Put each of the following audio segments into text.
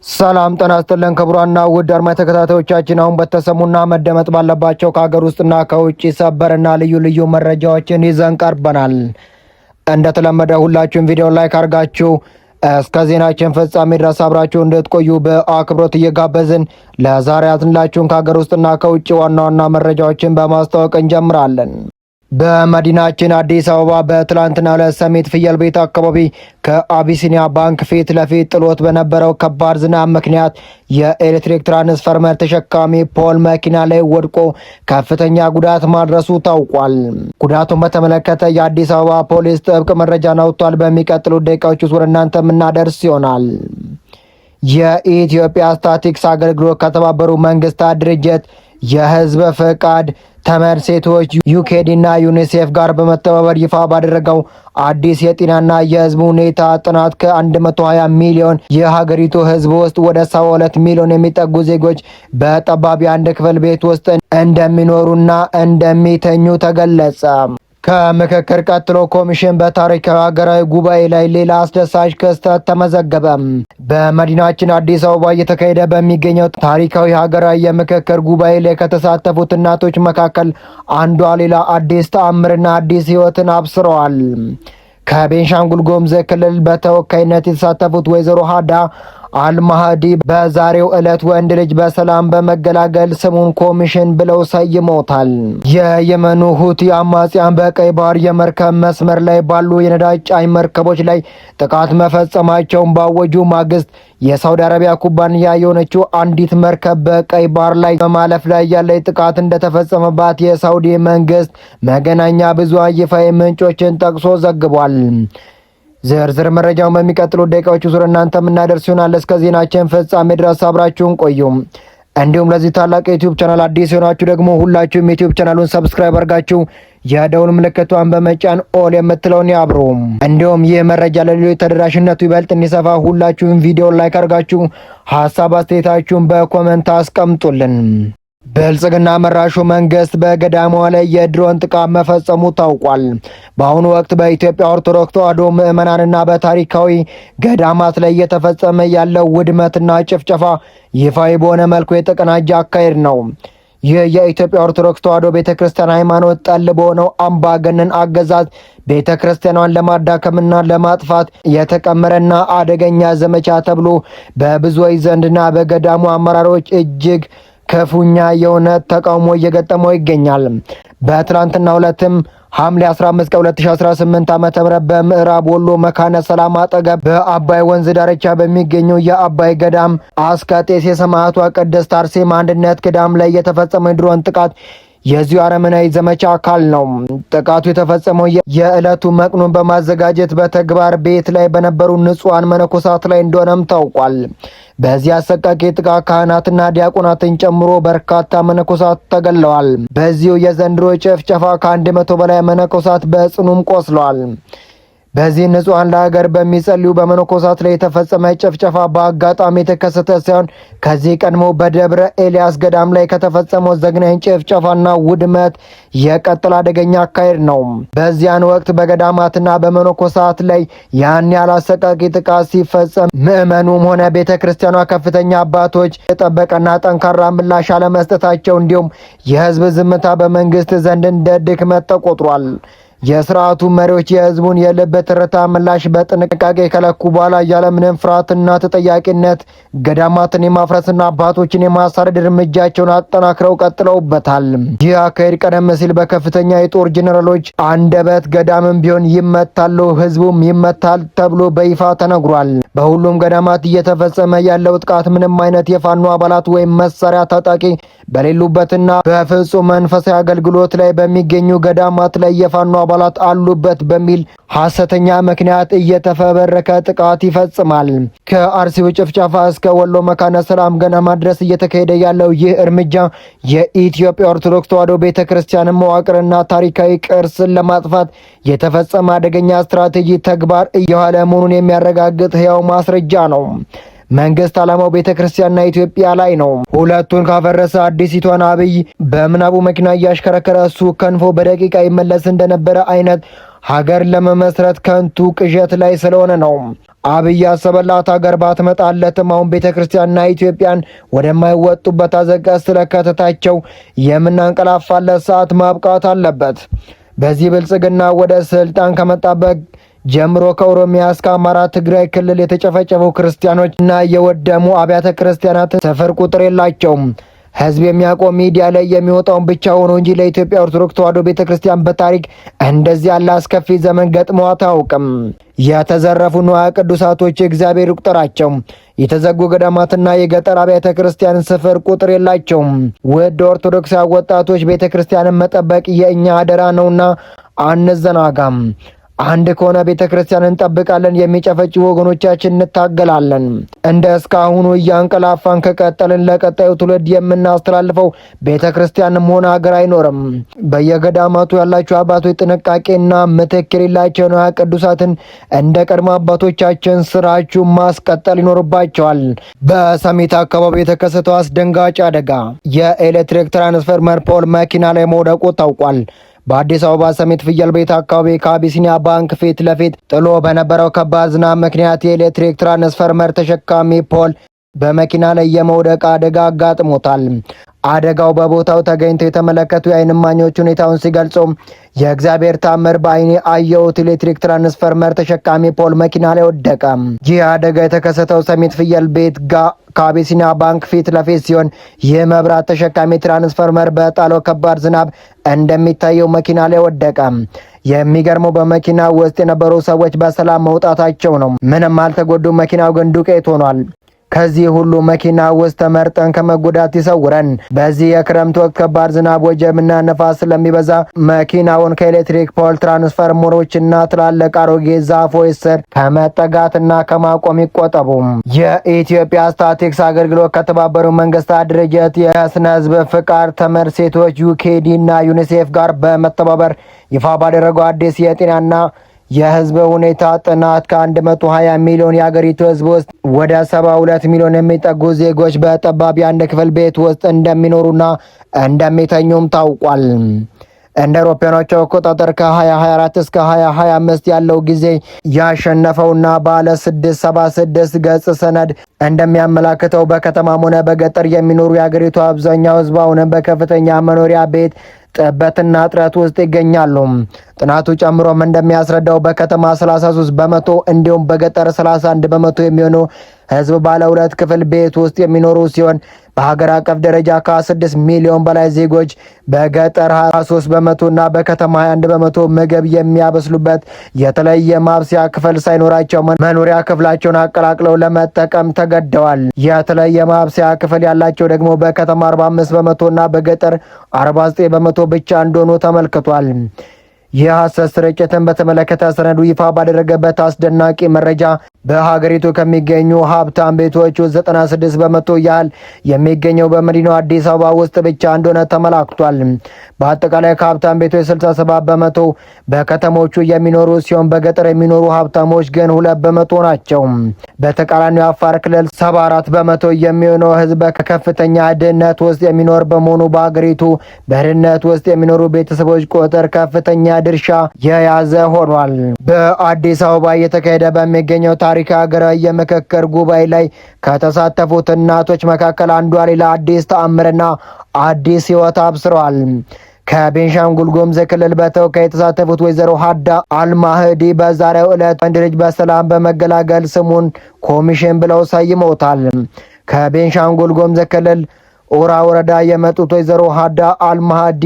ሰላም ጤና ይስጥልን ክቡራንና ውድ አድማጭ ተከታታዮቻችን፣ አሁን በተሰሙና መደመጥ ባለባቸው ከሀገር ውስጥና ከውጭ ሰበርና ልዩ ልዩ መረጃዎችን ይዘን ቀርበናል። እንደተለመደ ሁላችሁም ቪዲዮ ላይክ አድርጋችሁ እስከ ዜናችን ፍጻሜ ድረስ አብራችሁ እንድትቆዩ በአክብሮት እየጋበዝን ለዛሬ ያዝንላችሁን ከሀገር ውስጥና ከውጭ ዋና ዋና መረጃዎችን በማስተዋወቅ እንጀምራለን። በመዲናችን አዲስ አበባ በትላንትና ዕለት ሰሚት ፍየል ቤት አካባቢ ከአቢሲኒያ ባንክ ፊት ለፊት ጥሎት በነበረው ከባድ ዝናብ ምክንያት የኤሌክትሪክ ትራንስፈርመር ተሸካሚ ፖል መኪና ላይ ወድቆ ከፍተኛ ጉዳት ማድረሱ ታውቋል። ጉዳቱን በተመለከተ የአዲስ አበባ ፖሊስ ጥብቅ መረጃን አውጥቷል። በሚቀጥሉት ደቂቃዎች ውስጥ ወደ እናንተ የምናደርስ ይሆናል። የኢትዮጵያ ስታቲስቲክስ አገልግሎት ከተባበሩ መንግስታት ድርጅት የህዝብ ፈቃድ ተመድ ሴቶች ዩኬዲ እና ዩኒሴፍ ጋር በመተባበር ይፋ ባደረገው አዲስ የጤናና የህዝብ ሁኔታ ጥናት ከ120 ሚሊዮን የሀገሪቱ ህዝብ ውስጥ ወደ 72 ሚሊዮን የሚጠጉ ዜጎች በጠባብ አንድ ክፍል ቤት ውስጥ እንደሚኖሩና እንደሚተኙ ተገለጸ። ከምክክር ቀጥሎ ኮሚሽን በታሪካዊ ሀገራዊ ጉባኤ ላይ ሌላ አስደሳች ክስተት ተመዘገበ። በመዲናችን አዲስ አበባ እየተካሄደ በሚገኘው ታሪካዊ ሀገራዊ የምክክር ጉባኤ ላይ ከተሳተፉት እናቶች መካከል አንዷ ሌላ አዲስ ተአምርና አዲስ ህይወትን አብስረዋል። ከቤንሻንጉል ጉሙዝ ክልል በተወካይነት የተሳተፉት ወይዘሮ ሀዳ አልማህዲ በዛሬው ዕለት ወንድ ልጅ በሰላም በመገላገል ስሙን ኮሚሽን ብለው ሰይመውታል። የየመኑ ሁቲ አማጽያን በቀይ ባህር የመርከብ መስመር ላይ ባሉ የነዳጅ ጫኝ መርከቦች ላይ ጥቃት መፈጸማቸውን ባወጁ ማግስት የሳውዲ አረቢያ ኩባንያ የሆነችው አንዲት መርከብ በቀይ ባህር ላይ በማለፍ ላይ ያለች ጥቃት እንደተፈጸመባት የሳውዲ መንግስት መገናኛ ብዙሃን ይፋዊ ምንጮችን ጠቅሶ ዘግቧል። ዝርዝር መረጃውን በሚቀጥሉት ደቂቃዎች ዙር እናንተ የምናደርስ ይሆናል። እስከ ዜናችን ፍጻሜ ድረስ አብራችሁን ቆዩ። እንዲሁም ለዚህ ታላቅ የዩቲዩብ ቻናል አዲስ የሆናችሁ ደግሞ ሁላችሁም የዩቲዩብ ቻናሉን ሰብስክራይብ አድርጋችሁ የደውል ምልክቷን በመጫን ኦል የምትለውን ያብሩ። እንዲሁም ይህ መረጃ ለሌሎች ተደራሽነቱ ይበልጥ እንዲሰፋ ሁላችሁም ቪዲዮ ላይክ አድርጋችሁ ሀሳብ አስተያየታችሁን በኮመንት አስቀምጡልን። ብልጽግና መራሹ መንግስት በገዳሟ ላይ የድሮን ጥቃት መፈጸሙ ታውቋል። በአሁኑ ወቅት በኢትዮጵያ ኦርቶዶክስ ተዋሕዶ ምዕመናንና በታሪካዊ ገዳማት ላይ እየተፈጸመ ያለው ውድመትና ጭፍጨፋ ይፋዊ በሆነ መልኩ የተቀናጀ አካሄድ ነው። ይህ የኢትዮጵያ ኦርቶዶክስ ተዋሕዶ ቤተ ክርስቲያን ሃይማኖት ጠል በሆነው አምባገነን አገዛዝ ቤተ ክርስቲያኗን ለማዳከምና ለማጥፋት የተቀመረና አደገኛ ዘመቻ ተብሎ በብዙዎች ዘንድና በገዳሙ አመራሮች እጅግ ከፉኛ የሆነ ተቃውሞ እየገጠመው ይገኛል። በትላንትናው ዕለትም ሐምሌ 15 ቀን 2018 ዓ.ም በምዕራብ ወሎ መካነ ሰላም አጠገብ በአባይ ወንዝ ዳርቻ በሚገኘው የአባይ ገዳም አስከጤስ የሰማዕቷ ቅድስት አርሴማ አንድነት ገዳም ላይ የተፈጸመው የድሮን ጥቃት የዚሁ አረመናዊ ዘመቻ አካል ነው። ጥቃቱ የተፈጸመው የዕለቱ መቅኖን በማዘጋጀት በተግባር ቤት ላይ በነበሩ ንጹሐን መነኮሳት ላይ እንደሆነም ታውቋል። በዚህ አሰቃቂ ጥቃት ካህናትና ዲያቆናትን ጨምሮ በርካታ መነኮሳት ተገለዋል። በዚሁ የዘንድሮ ጭፍጨፋ ከ100 በላይ መነኮሳት በጽኑም ቆስለዋል። በዚህ ንጹሐን ለሀገር በሚጸልዩ በመነኮሳት ላይ የተፈጸመ ጭፍጨፋ በአጋጣሚ የተከሰተ ሳይሆን ከዚህ ቀድሞ በደብረ ኤልያስ ገዳም ላይ ከተፈጸመው ዘግናኝ ጭፍጨፋና ውድመት የቀጠለ አደገኛ አካሄድ ነው። በዚያን ወቅት በገዳማትና በመነኮሳት ላይ ያን ያህል አሰቃቂ ጥቃት ሲፈጸም ምዕመኑም ሆነ ቤተ ክርስቲያኗ ከፍተኛ አባቶች የጠበቀና ጠንካራ ምላሽ አለመስጠታቸው እንዲሁም የህዝብ ዝምታ በመንግስት ዘንድ እንደ ድክመት ተቆጥሯል። የስርዓቱ መሪዎች የህዝቡን የልብ ትርታ ምላሽ በጥንቃቄ ከለኩ በኋላ ያለምንም ፍርሃትና ተጠያቂነት ገዳማትን የማፍረስና አባቶችን የማሳደድ እርምጃቸውን አጠናክረው ቀጥለውበታል። ይህ አካሄድ ቀደም ሲል በከፍተኛ የጦር ጄኔራሎች አንደበት ገዳምም ቢሆን ይመታሉ፣ ህዝቡም ይመታል ተብሎ በይፋ ተነግሯል። በሁሉም ገዳማት እየተፈጸመ ያለው ጥቃት ምንም አይነት የፋኖ አባላት ወይም መሳሪያ ታጣቂ በሌሉበትና በፍጹም መንፈሳዊ አገልግሎት ላይ በሚገኙ ገዳማት ላይ የፋኖ አባላት አሉበት በሚል ሐሰተኛ ምክንያት እየተፈበረከ ጥቃት ይፈጽማል። ከአርሲው ጭፍጨፋ እስከ ወሎ መካነ ሰላም ገዳም ድረስ እየተካሄደ ያለው ይህ እርምጃ የኢትዮጵያ ኦርቶዶክስ ተዋሕዶ ቤተክርስቲያን መዋቅርና ታሪካዊ ቅርስን ለማጥፋት የተፈጸመ አደገኛ ስትራቴጂ ተግባር እየዋለ መሆኑን የሚያረጋግጥ ሕያው ማስረጃ ነው። መንግስት ዓላማው ቤተክርስቲያንና ኢትዮጵያ ላይ ነው። ሁለቱን ካፈረሰ አዲሲቷን አብይ በምናቡ መኪና እያሽከረከረ እሱ ከንፎ በደቂቃ ይመለስ እንደነበረ አይነት ሀገር ለመመስረት ከንቱ ቅዠት ላይ ስለሆነ ነው። አብይ ያሰበላት ሀገር ባትመጣለትም አሁን ቤተ ክርስቲያንና ኢትዮጵያን ወደማይወጡበት አዘቅት ስለከተታቸው የምናንቀላፋለት ሰዓት ማብቃት አለበት። በዚህ ብልጽግና ወደ ስልጣን ከመጣበት ጀምሮ ከኦሮሚያ እስከ አማራ፣ ትግራይ ክልል የተጨፈጨፉ ክርስቲያኖች እና የወደሙ አብያተ ክርስቲያናት ስፍር ቁጥር የላቸውም። ህዝብ የሚያውቀው ሚዲያ ላይ የሚወጣውን ብቻ ሆኖ እንጂ ለኢትዮጵያ ኦርቶዶክስ ተዋሕዶ ቤተ ክርስቲያን በታሪክ እንደዚህ ያለ አስከፊ ዘመን ገጥሟት አያውቅም። የተዘረፉ ንዋየ ቅዱሳቶች እግዚአብሔር ይቁጠራቸው። የተዘጉ ገዳማትና የገጠር አብያተ ክርስቲያን ስፍር ቁጥር የላቸውም። ውድ ኦርቶዶክሳዊ ወጣቶች ቤተ ክርስቲያንን መጠበቅ የእኛ አደራ ነውና አንዘናጋም። አንድ ከሆነ ቤተ ክርስቲያን እንጠብቃለን፣ የሚጨፈጭፉ ወገኖቻችን እንታገላለን። እንደ እስካሁኑ እያንቀላፋን ከቀጠልን ለቀጣዩ ትውልድ የምናስተላልፈው ቤተ ክርስቲያንም ሆነ ሀገር አይኖርም። በየገዳማቱ ያላችሁ አባቶች ጥንቃቄና ምትክ የሌላቸው ንዋየ ቅዱሳትን እንደ ቀድሞ አባቶቻችን ስራችሁ ማስቀጠል ይኖርባቸዋል። በሰሚት አካባቢ የተከሰተው አስደንጋጭ አደጋ የኤሌክትሪክ ትራንስፈርመር ፖል መኪና ላይ መውደቁ ታውቋል። በአዲስ አበባ ሰሚት ፍየል ቤት አካባቢ ከአቢሲኒያ ባንክ ፊት ለፊት ጥሎ በነበረው ከባድ ዝናብ ምክንያት የኤሌክትሪክ ትራንስፈርመር ተሸካሚ ፖል በመኪና ላይ የመውደቅ አደጋ አጋጥሞታል። አደጋው በቦታው ተገኝተው የተመለከቱ የዓይን እማኞች ሁኔታውን ሲገልጹ የእግዚአብሔር ታምር በዓይኔ አየሁት፣ ኤሌክትሪክ ትራንስፈርመር ተሸካሚ ፖል መኪና ላይ ወደቀ። ይህ አደጋ የተከሰተው ሰሚት ፍየል ቤት ከአቢሲኒያ ባንክ ፊት ለፊት ሲሆን ይህ መብራት ተሸካሚ ትራንስፈርመር በጣለው ከባድ ዝናብ እንደሚታየው መኪና ላይ ወደቀ። የሚገርመው በመኪና ውስጥ የነበሩ ሰዎች በሰላም መውጣታቸው ነው። ምንም አልተጎዱም። መኪናው ግን ዱቄት ሆኗል። ከዚህ ሁሉ መኪና ውስጥ ተመርጠን ከመጎዳት ይሰውረን። በዚህ የክረምት ወቅት ከባድ ዝናብ፣ ወጀብና ነፋስ ስለሚበዛ መኪናውን ከኤሌክትሪክ ፖል ትራንስፈርመሮችና ትላልቅ አሮጌ ዛፎች ስር ከመጠጋትና ከማቆም ይቆጠቡ። የኢትዮጵያ ስታቲስቲክስ አገልግሎት ከተባበሩት መንግስታት ድርጅት የስነ ህዝብ ፍቃድ ተመድ ሴቶች ዩኬዲ እና ዩኒሴፍ ጋር በመተባበር ይፋ ባደረገው አዲስ የጤናና የህዝብ ሁኔታ ጥናት ከ120 ሚሊዮን የአገሪቱ ህዝብ ውስጥ ወደ 72 ሚሊዮን የሚጠጉ ዜጎች በጠባብ የአንድ ክፍል ቤት ውስጥ እንደሚኖሩና እንደሚተኙም ታውቋል። እንደ አውሮፓውያኖች አቆጣጠር ከ2024 እስከ 2025 ያለው ጊዜ ያሸነፈውና ባለ 676 ገጽ ሰነድ እንደሚያመላክተው በከተማም ሆነ በገጠር የሚኖሩ የአገሪቱ አብዛኛው ህዝብ አሁንም በከፍተኛ መኖሪያ ቤት ጥበትና እጥረት ውስጥ ይገኛሉ። ጥናቱ ጨምሮም እንደሚያስረዳው በከተማ 33 በመቶ እንዲሁም በገጠር 31 በመቶ የሚሆኑ ህዝብ ባለ ሁለት ክፍል ቤት ውስጥ የሚኖሩ ሲሆን በሀገር አቀፍ ደረጃ ከ6 ሚሊዮን በላይ ዜጎች በገጠር 23 በመቶና በከተማ 21 በመቶ ምግብ የሚያበስሉበት የተለየ ማብሰያ ክፍል ሳይኖራቸው መኖሪያ ክፍላቸውን አቀላቅለው ለመጠቀም ተገደዋል። የተለየ ማብሰያ ክፍል ያላቸው ደግሞ በከተማ 45 በመቶና በገጠር 49 በመቶ ብቻ እንደሆኑ ተመልክቷል። የሐሰት ስርጭትን በተመለከተ ሰነዱ ይፋ ባደረገበት አስደናቂ መረጃ በሀገሪቱ ከሚገኙ ሀብታም ቤቶች ውስጥ 96 በመቶ ያህል የሚገኘው በመዲናው አዲስ አበባ ውስጥ ብቻ እንደሆነ ተመላክቷል። በአጠቃላይ ከሀብታም ቤቶች 67 በመቶ በከተሞቹ የሚኖሩ ሲሆን በገጠር የሚኖሩ ሀብታሞች ግን 2 በመቶ ናቸው። በተቃራኒው አፋር ክልል 74 በመቶ የሚሆነው ህዝብ ከከፍተኛ ድህነት ውስጥ የሚኖር በመሆኑ በሀገሪቱ በድህነት ውስጥ የሚኖሩ ቤተሰቦች ቁጥር ከፍተኛ ድርሻ የያዘ ሆኗል። በአዲስ አበባ እየተካሄደ በሚገኘው ታሪካዊ ሀገራዊ የምክክር ጉባኤ ላይ ከተሳተፉት እናቶች መካከል አንዷ ሌላ አዲስ ተአምርና አዲስ ህይወት አብስረዋል። ከቤንሻንጉል ጉሙዝ ክልል በተወካይ የተሳተፉት ወይዘሮ ሀዳ አልማህዲ በዛሬው ዕለት ወንድ ልጅ በሰላም በመገላገል ስሙን ኮሚሽን ብለው ሰይመውታል። ከቤንሻንጉል ጉሙዝ ክልል ኦራ ወረዳ የመጡት ወይዘሮ ሀዳ አልማህዲ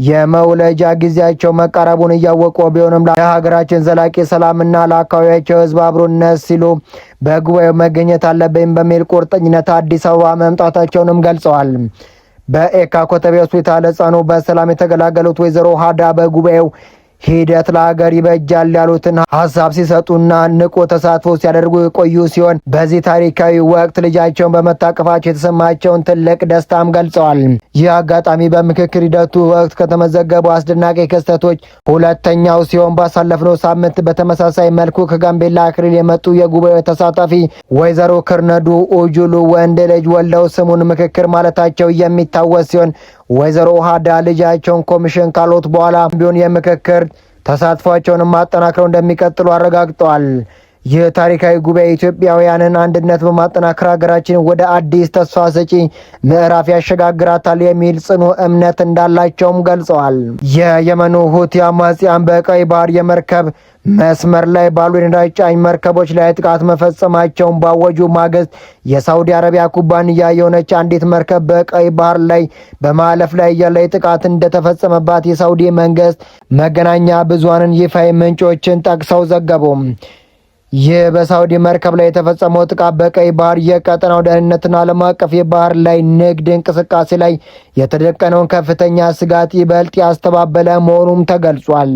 የመውለጃ ጊዜያቸው መቃረቡን እያወቁ ቢሆንም ለሀገራችን ዘላቂ ሰላምና ለአካባቢያቸው ህዝብ አብሮነት ሲሉ በጉባኤው መገኘት አለብኝ በሚል ቁርጠኝነት አዲስ አበባ መምጣታቸውንም ገልጸዋል። በኤካ ኮተቤ ሆስፒታል ህጻኑ በሰላም የተገላገሉት ወይዘሮ ሀዳ በጉባኤው ሂደት ለሀገር ይበጃል ያሉትን ሀሳብ ሲሰጡና ንቁ ተሳትፎ ሲያደርጉ የቆዩ ሲሆን በዚህ ታሪካዊ ወቅት ልጃቸውን በመታቀፋቸው የተሰማቸውን ትልቅ ደስታም ገልጸዋል። ይህ አጋጣሚ በምክክር ሂደቱ ወቅት ከተመዘገቡ አስደናቂ ክስተቶች ሁለተኛው ሲሆን ባሳለፍነው ሳምንት በተመሳሳይ መልኩ ከጋምቤላ ክልል የመጡ የጉባኤው ተሳታፊ ወይዘሮ ክርነዱ ኡጁሉ ወንድ ልጅ ወልደው ስሙን ምክክር ማለታቸው የሚታወስ ሲሆን ወይዘሮ ሀዳ ልጃቸውን ኮሚሽን ካሉት በኋላ ቢሆን የምክክር ተሳትፏቸውን ማጠናክረው እንደሚቀጥሉ አረጋግጠዋል። ይህ ታሪካዊ ጉባኤ ኢትዮጵያውያንን አንድነት በማጠናከር ሀገራችን ወደ አዲስ ተስፋ ሰጪ ምዕራፍ ያሸጋግራታል የሚል ጽኑ እምነት እንዳላቸውም ገልጸዋል። የየመኑ ሁቲ አማጽያን በቀይ ባህር የመርከብ መስመር ላይ ባሉ የነዳጅ ጫኝ መርከቦች ላይ ጥቃት መፈጸማቸውን ባወጁ ማግስት የሳውዲ አረቢያ ኩባንያ የሆነች አንዲት መርከብ በቀይ ባህር ላይ በማለፍ ላይ ያለ ጥቃት እንደተፈጸመባት የሳውዲ መንግስት መገናኛ ብዙሃንን ይፋዊ ምንጮችን ጠቅሰው ዘገቡ። ይህ በሳውዲ መርከብ ላይ የተፈጸመው ጥቃት በቀይ ባህር የቀጠናው ደህንነትና ዓለም አቀፍ የባህር ላይ ንግድ እንቅስቃሴ ላይ የተደቀነውን ከፍተኛ ስጋት ይበልጥ ያስተባበለ መሆኑም ተገልጿል።